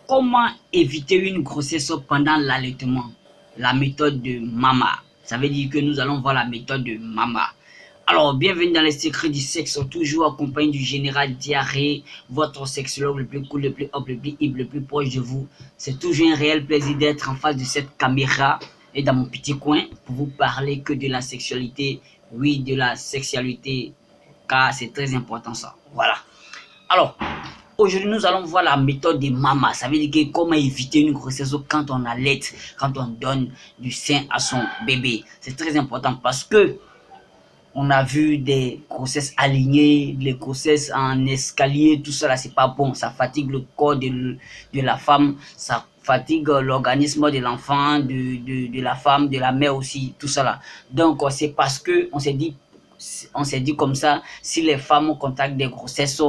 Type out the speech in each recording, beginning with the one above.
comment éviter une grossesse pendant l'allaitement? La méthode de Mama. Ça veut dire que nous allons voir la méthode de Mama. Alors, bienvenue dans les secrets du sexe, toujours accompagné du général Diarrhée, votre sexologue le plus cool, le plus hop, le plus hip, le plus proche de vous. C'est toujours un réel plaisir d'être en face de cette caméra et dans mon petit coin pour vous parler que de la sexualité, oui, de la sexualité, car c'est très important ça. Voilà. Alors, aujourd'hui, nous allons voir la méthode de Mama. Ça veut dire que comment éviter une grossesse quand on allait, quand on donne du sein à son bébé. C'est très important parce que on a vu des grossesses alignées, les grossesses en escalier, tout ça là, c'est pas bon. Ça fatigue le corps de la femme, ça fatigue l'organisme de l'enfant, de la femme, de la mère aussi, tout ça là. Donc, c'est parce que on s'est dit comme ça, si les femmes contactent des grossesses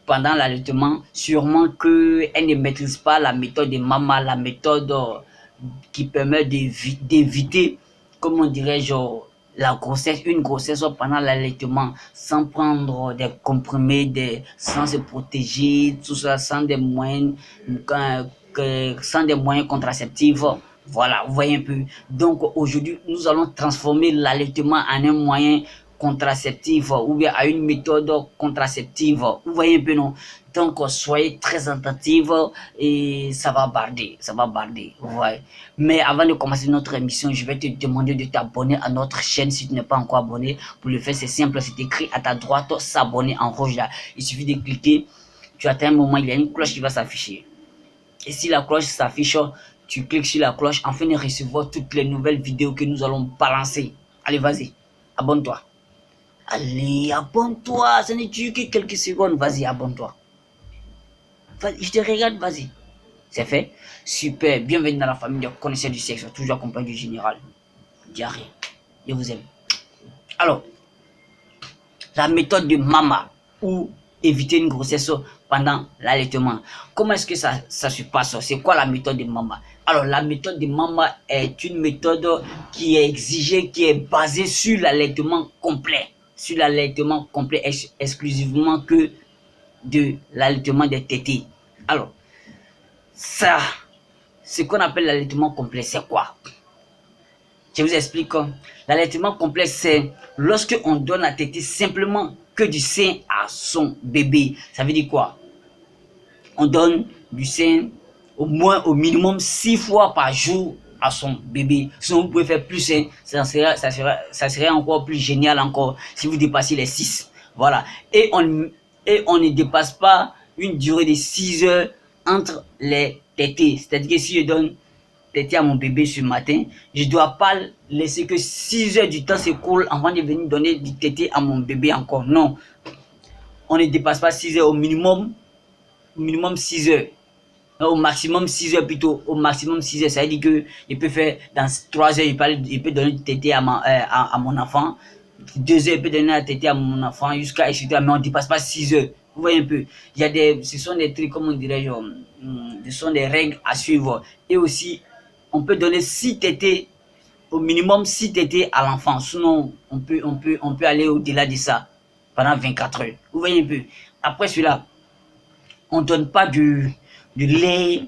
pendant l'allaitement, sûrement qu'elles ne maîtrisent pas la méthode de Mama, la méthode qui permet d'éviter, comment dirais-je, la grossesse, une grossesse pendant l'allaitement, sans prendre des comprimés, sans se protéger, tout ça, sans des moyens contraceptifs. Voilà, vous voyez un peu. Donc aujourd'hui, nous allons transformer l'allaitement en un moyen contraceptif ou bien à une méthode contraceptive. Vous voyez un peu, non? Donc, soyez très attentifs et ça va barder, vous voyez. Mais avant de commencer notre émission, je vais te demander de t'abonner à notre chaîne si tu n'es pas encore abonné. Pour le faire, c'est simple, c'est écrit à ta droite, s'abonner en rouge là. Il suffit de cliquer, tu attends un moment, il y a une cloche qui va s'afficher. Et si la cloche s'affiche, tu cliques sur la cloche afin de recevoir toutes les nouvelles vidéos que nous allons balancer. Allez, vas-y, abonne-toi. Allez, abonne-toi, ça n'est que quelques secondes, vas-y, abonne-toi. Je te regarde, vas-y. C'est fait? Super, bienvenue dans la famille des connaisseurs du sexe, toujours accompagné du général Diarrhée. Je vous aime. Alors, la méthode de Mama ou éviter une grossesse pendant l'allaitement. Comment est-ce que ça se passe? C'est quoi la méthode de Mama? Alors, la méthode de Mama est une méthode qui est exigée, qui est basée sur l'allaitement complet. Sur l'allaitement complet, exclusivement que de l'allaitement des tétés. Alors, ça, ce qu'on appelle l'allaitement complet, c'est quoi? Je vous explique. L'allaitement complet, c'est lorsque on donne à téter simplement que du sein à son bébé. Ça veut dire quoi? On donne du sein au minimum 6 fois par jour à son bébé. Sinon, vous pouvez faire plus, hein. Ça serait encore plus génial encore si vous dépassez les 6. Voilà. Et on ne dépasse pas une durée de 6 heures entre les tétés. C'est-à-dire que si je donne tété à mon bébé ce matin, je ne dois pas laisser que 6 heures du temps s'écoulent avant de venir donner du tété à mon bébé encore. Non. On ne dépasse pas 6 heures, au minimum 6 heures. Au maximum 6 heures plutôt. Au maximum 6 heures. Ça veut dire que je peux faire dans 3 heures, il peut donner du tété à mon enfant. 2 heures, il peut donner la tété à mon enfant jusqu'à etc. Mais on ne dépasse pas 6 heures. Vous voyez un peu. Ce sont des trucs, comment dirais-je, ce sont des règles à suivre. Et aussi, on peut donner 6 tétés, au minimum 6 tétés à l'enfant. Sinon, on peut aller au-delà de ça pendant 24 heures. Vous voyez un peu. Après cela, on ne donne pas du lait,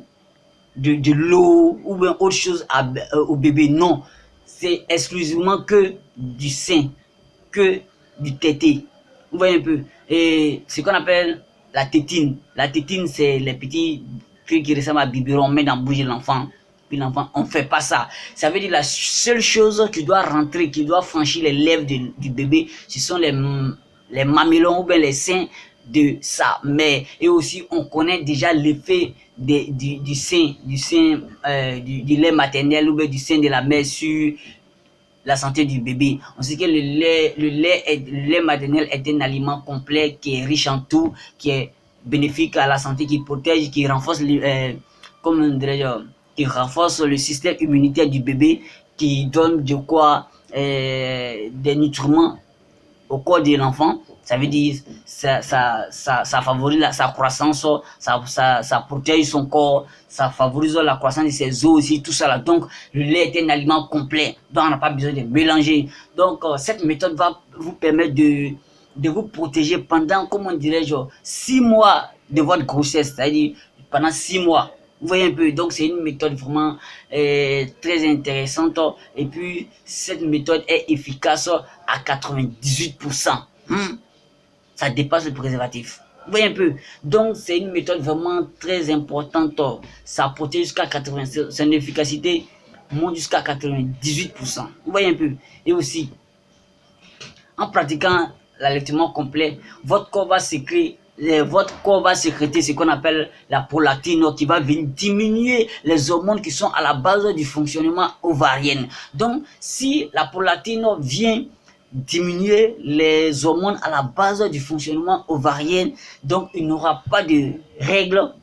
de l'eau ou bien autre chose au bébé. Non. C'est exclusivement que du sein, que du tété. Vous voyez un peu. Et ce qu'on appelle la tétine. La tétine, c'est les petits trucs qui ressemblent à biberon, on met dans la bouche de l'enfant. Puis l'enfant, on ne fait pas ça. Ça veut dire la seule chose qui doit rentrer, qui doit franchir les lèvres du bébé, ce sont les mamelons ou bien les seins de sa mère. Et aussi, on connaît déjà l'effet du sein, du lait maternel ou bien du sein de la mère sur la santé du bébé. On sait que le lait maternel est un aliment complet qui est riche en tout, qui est bénéfique à la santé, qui protège, qui renforce, qui renforce le système immunitaire du bébé, qui donne de quoi des nutriments au corps de l'enfant. Ça veut dire ça favorise sa croissance, ça protège son corps, ça favorise la croissance de ses os aussi, tout ça là. Donc, le lait est un aliment complet, donc on n'a pas besoin de mélanger. Donc, cette méthode va vous permettre de vous protéger pendant, comment dirais-je, 6 mois de votre grossesse, c'est-à-dire pendant 6 mois. Vous voyez un peu, donc c'est une méthode vraiment très intéressante. Et puis, cette méthode est efficace à 98%. Ça dépasse le préservatif. Vous voyez un peu, donc c'est une méthode vraiment très importante. Ça protège jusqu'à 80%, son efficacité monte jusqu'à 98%. Vous voyez un peu, et aussi, en pratiquant l'allaitement complet, votre corps va sécréter ce qu'on appelle la prolactine qui va venir diminuer les hormones qui sont à la base du fonctionnement ovarien. Donc, si la prolactine vient diminuer les hormones à la base du fonctionnement ovarien, donc il n'aura pas de règles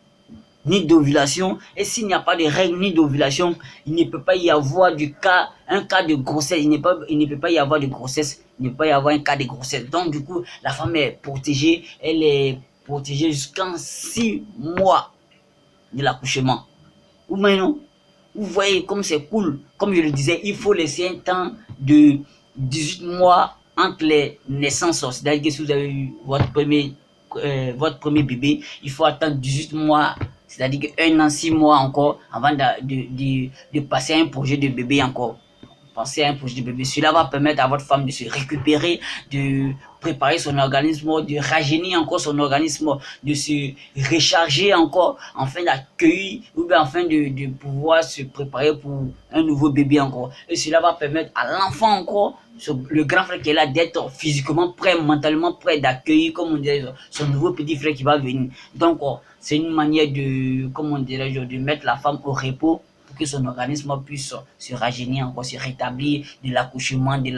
ni d'ovulation. Et s'il n'y a pas de règles ni d'ovulation, il ne peut pas y avoir un cas de grossesse. Il ne peut pas y avoir de grossesse. Il ne peut pas y avoir un cas de grossesse. Donc, du coup, la femme est protégée. Elle est protégée jusqu'en 6 mois de l'accouchement. Ou maintenant, vous voyez comme c'est cool. Comme je le disais, il faut laisser un temps de 18 mois entre les naissances. C'est-à-dire que si vous avez eu votre premier bébé, il faut attendre 18 mois. C'est-à-dire qu'un an, 6 mois encore avant de passer à un projet de bébé encore. Penser à un projet de bébé. Cela va permettre à votre femme de se récupérer, de préparer son organisme, de rajeunir encore son organisme, de se recharger encore, afin d'accueillir ou bien afin de pouvoir se préparer pour un nouveau bébé encore. Et cela va permettre à l'enfant encore, le grand frère qui est là, d'être physiquement prêt, mentalement prêt, d'accueillir, comme on dirait, son nouveau petit frère qui va venir. Donc, c'est une manière de, comme on dirait, de mettre la femme au repos, pour que son organisme puisse se rajeunir encore, se rétablir de l'accouchement, de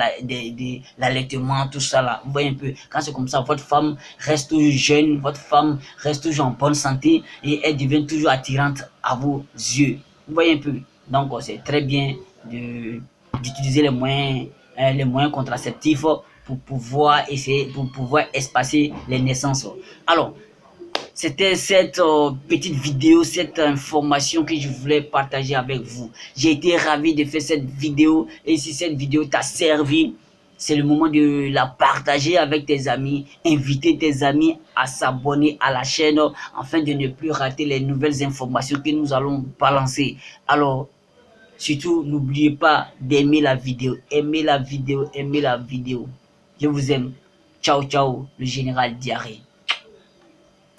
l'allaitement, tout ça là. Vous voyez un peu, quand c'est comme ça, votre femme reste toujours jeune, votre femme reste toujours en bonne santé et elle devient toujours attirante à vos yeux. Vous voyez un peu, donc c'est très bien d'utiliser les moyens contraceptifs pour pouvoir espacer les naissances. Alors, c'était cette petite vidéo, cette information que je voulais partager avec vous. J'ai été ravi de faire cette vidéo et si cette vidéo t'a servi, c'est le moment de la partager avec tes amis, inviter tes amis à s'abonner à la chaîne afin de ne plus rater les nouvelles informations que nous allons balancer. Alors, surtout, n'oubliez pas d'aimer la vidéo, aimez la vidéo, aimez la vidéo. Je vous aime. Ciao, ciao, le général Diarrhée.